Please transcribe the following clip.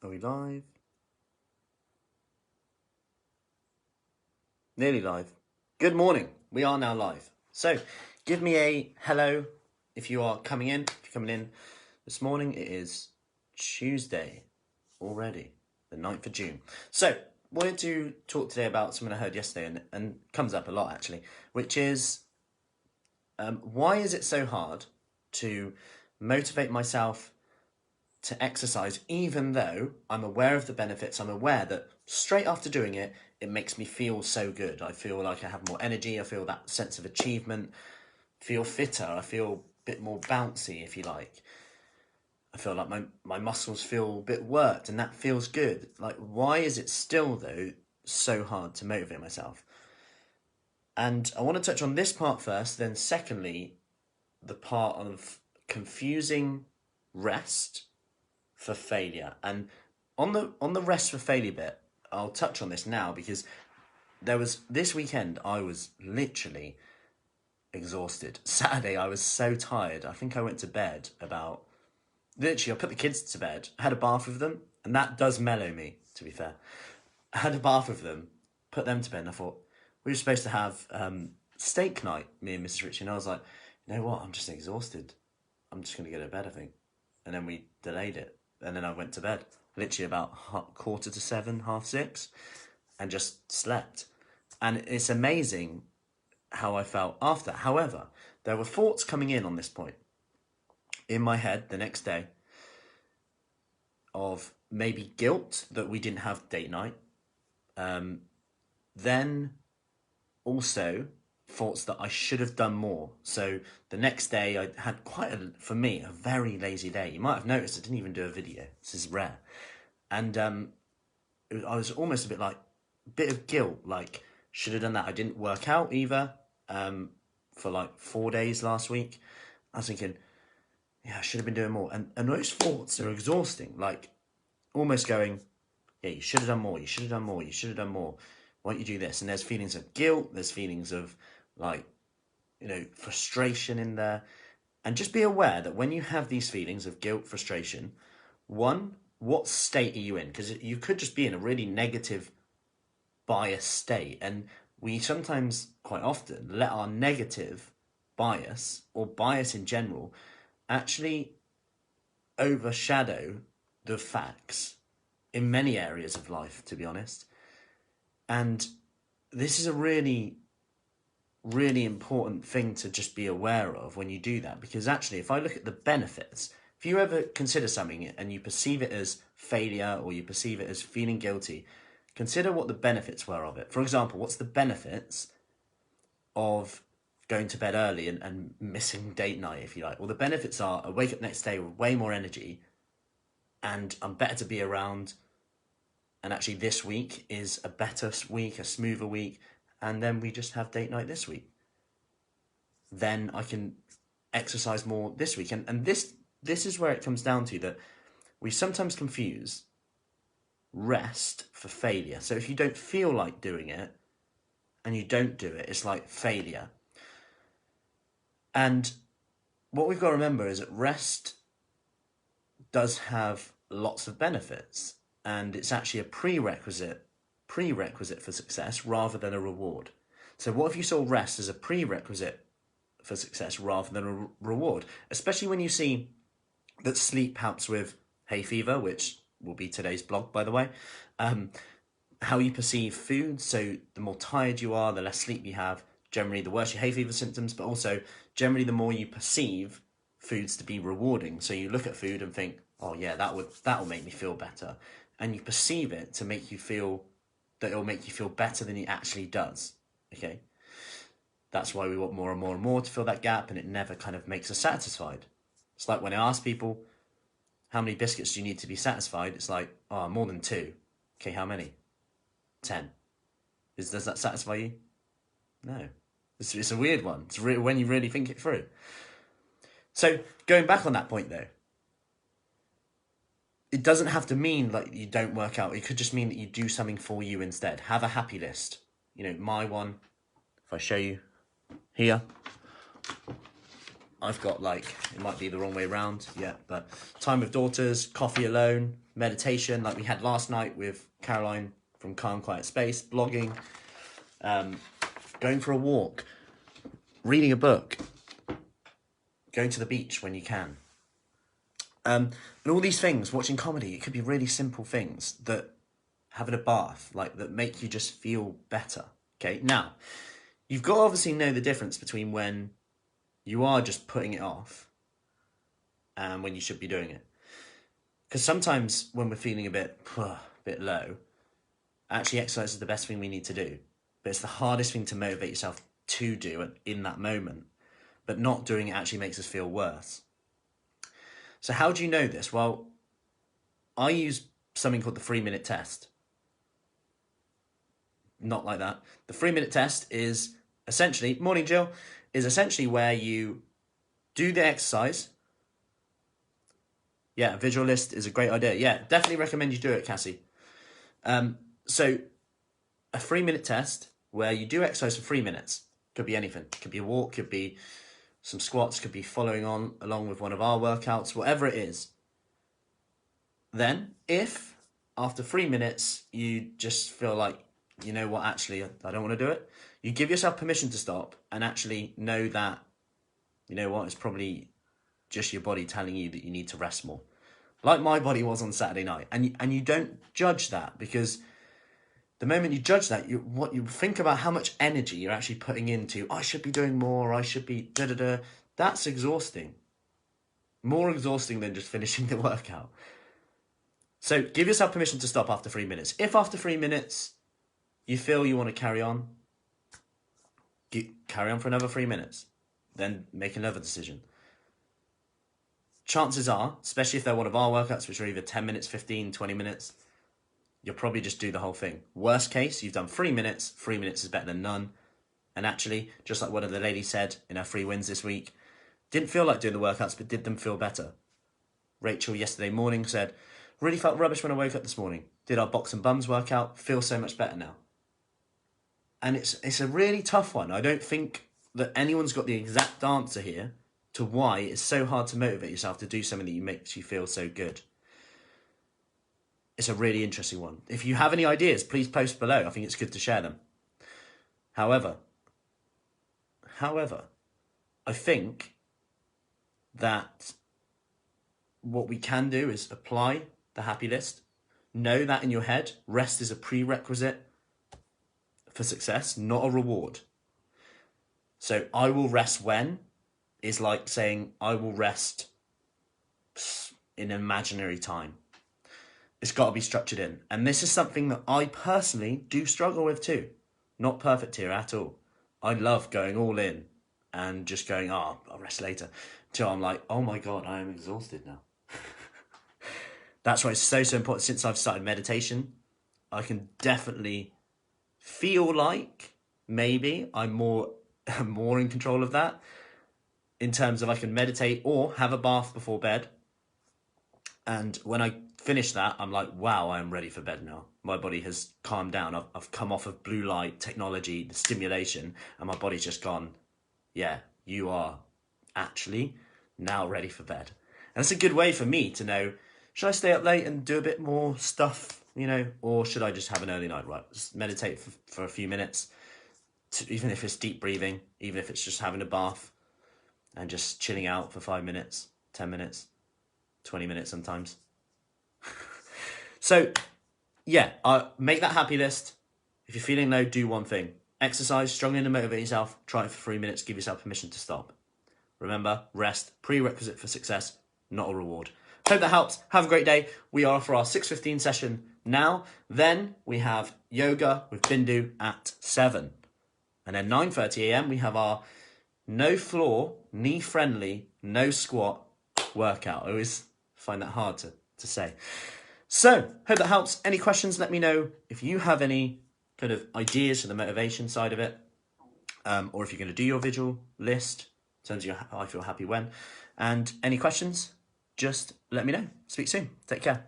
Are we live? Nearly live. Good morning. We are now live. So, give me a hello if you are coming in. If you're coming in this morning, it is Tuesday already, the 9th of June. So, wanted to talk today about something I heard yesterday and comes up a lot actually, which is why is it so hard to motivate myself to exercise, even though I'm aware of the benefits. I'm aware that straight after doing it, it makes me feel so good. I feel like I have more energy. I feel that sense of achievement, feel fitter. I feel a bit more bouncy, if you like. I feel like my muscles feel a bit worked and that feels good. Like, why is it still, though, so hard to motivate myself? And I want to touch on this part first, then secondly, the part of confusing rest for failure. And on the rest for failure bit, I'll touch on this now because there was this weekend I was literally exhausted. Saturday I was so tired. I think I went to bed about literally I put the kids to bed, had a bath with them, and that does mellow me, to be fair. I had a bath with them, put them to bed, and I thought we were supposed to have steak night, me and Mrs. Ritchie, and I was like, you know what, I'm just exhausted. I'm just gonna go to bed, I think. And then we delayed it. And then I went to bed, literally about 7:15, 6:30, and just slept. And it's amazing how I felt after. However, there were thoughts coming in on this point in my head the next day of maybe guilt that we didn't have date night. Then also thoughts that I should have done more. So the next day I had for me, a very lazy day. You might have noticed I didn't even do a video. This is rare. And I was almost a bit of guilt, like should have done that. I didn't work out either for like 4 days last week. I was thinking, yeah, I should have been doing more. And those thoughts are exhausting, like almost going, yeah, you should have done more, you should have done more, you should have done more. Why don't you do this? And there's feelings of guilt, there's feelings of like, frustration in there. And just be aware that when you have these feelings of guilt, frustration, one, what state are you in? Because you could just be in a really negative, biased state. And we sometimes, quite often, let our negative bias or bias in general actually overshadow the facts in many areas of life, to be honest. And this is a really, really important thing to just be aware of when you do that. Because actually, if I look at the benefits, if you ever consider something and you perceive it as failure or you perceive it as feeling guilty, consider what the benefits were of it. For example, what's the benefits of going to bed early and missing date night, if you like? Well, the benefits are I wake up next day with way more energy and I'm better to be around. And actually this week is a better week, a smoother week. And then we just have date night this week. Then I can exercise more this week. And this is where it comes down to that we sometimes confuse rest for failure. So if you don't feel like doing it and you don't do it, it's like failure. And what we've got to remember is that rest does have lots of benefits, and it's actually a prerequisite for success rather than a reward. So what if you saw rest as a prerequisite for success rather than a reward? Especially when you see that sleep helps with hay fever, which will be today's blog, by the way. How you perceive food, so the more tired you are, the less sleep you have, generally the worse your hay fever symptoms, but also generally the more you perceive foods to be rewarding. So you look at food and think, oh yeah, that will make me feel better. And you perceive it to make you feel that it will make you feel better than it actually does. Okay? That's why we want more and more and more to fill that gap, and it never kind of makes us satisfied. It's like when I ask people, how many biscuits do you need to be satisfied? It's like, oh, more than 2. Okay, how many? 10. Does that satisfy you? No. It's a weird one. It's when you really think it through. So going back on that point though, it doesn't have to mean like you don't work out. It could just mean that you do something for you instead. Have a happy list. My one, if I show you here, I've got like, it might be the wrong way around, yeah, but time with daughters, coffee alone, meditation, like we had last night with Caroline from Calm Quiet Space, blogging, going for a walk, reading a book, going to the beach when you can. And all these things, watching comedy, it could be really simple things, that having a bath, like that make you just feel better. Okay, now, you've got to obviously know the difference between when you are just putting it off and when you should be doing it. Because sometimes when we're feeling a bit low, actually exercise is the best thing we need to do. But it's the hardest thing to motivate yourself to do in that moment. But not doing it actually makes us feel worse. So how do you know this? Well, I use something called the 3-minute test. Not like that. The 3-minute test is essentially, morning Jill, is essentially where you do the exercise. Yeah, visual list is a great idea. Yeah, definitely recommend you do it, Cassie. So a 3-minute test where you do exercise for 3 minutes. Could be anything. Could be a walk, could be some squats, could be following on along with one of our workouts, whatever it is. Then, if after 3 minutes you just feel like, you know what, actually, I don't want to do it, you give yourself permission to stop and actually know that, you know what, it's probably just your body telling you that you need to rest more. Like my body was on Saturday night. And you don't judge that, because the moment you judge that, what you think about how much energy you're actually putting into, I should be doing more, I should be da-da-da, that's exhausting. More exhausting than just finishing the workout. So give yourself permission to stop after 3 minutes. If after 3 minutes you feel you want to carry on for another 3 minutes. Then make another decision. Chances are, especially if they're one of our workouts, which are either 10 minutes, 15, 20 minutes, you'll probably just do the whole thing. Worst case, you've done 3 minutes. 3 minutes is better than none. And actually, just like one of the ladies said in her free wins this week, didn't feel like doing the workouts, but did them feel better. Rachel yesterday morning said, really felt rubbish when I woke up this morning. Did our box and bums workout, feel so much better now. And it's a really tough one. I don't think that anyone's got the exact answer here to why it's so hard to motivate yourself to do something that makes you feel so good. It's a really interesting one. If you have any ideas, please post below. I think it's good to share them. However, I think that what we can do is apply the happy list. Know that in your head, rest is a prerequisite for success, not a reward. So I will rest when is like saying I will rest in imaginary time. It's got to be structured in. And this is something that I personally do struggle with too. Not perfect here at all. I love going all in and just going, I'll rest later. Till I'm like, oh my God, I am exhausted now. That's why it's so important. Since I've started meditation, I can definitely feel like maybe I'm more in control of that, in terms of I can meditate or have a bath before bed. And when I finish that, I'm like, wow, I am ready for bed now. My body has calmed down. I've come off of blue light technology, the stimulation, and my body's just gone, yeah, you are actually now ready for bed. And it's a good way for me to know, should I stay up late and do a bit more stuff, or should I just have an early night? Right, just meditate for a few minutes, even if it's deep breathing, even if it's just having a bath and just chilling out for 5 minutes, 10 minutes, 20 minutes sometimes. So, yeah, make that happy list. If you're feeling low, do one thing. Exercise, strongly to motivate yourself. Try it for 3 minutes. Give yourself permission to stop. Remember, rest, prerequisite for success, not a reward. Hope that helps. Have a great day. We are for our 6:15 session now. Then we have yoga with Bindu at 7. And then 9:30 a.m. we have our no floor, knee friendly, no squat workout. I always find that hard to say. So, hope that helps. Any questions, let me know. If you have any kind of ideas for the motivation side of it, or if you're going to do your visual list in terms of I feel happy when, and any questions, just let me know. Speak soon. Take care.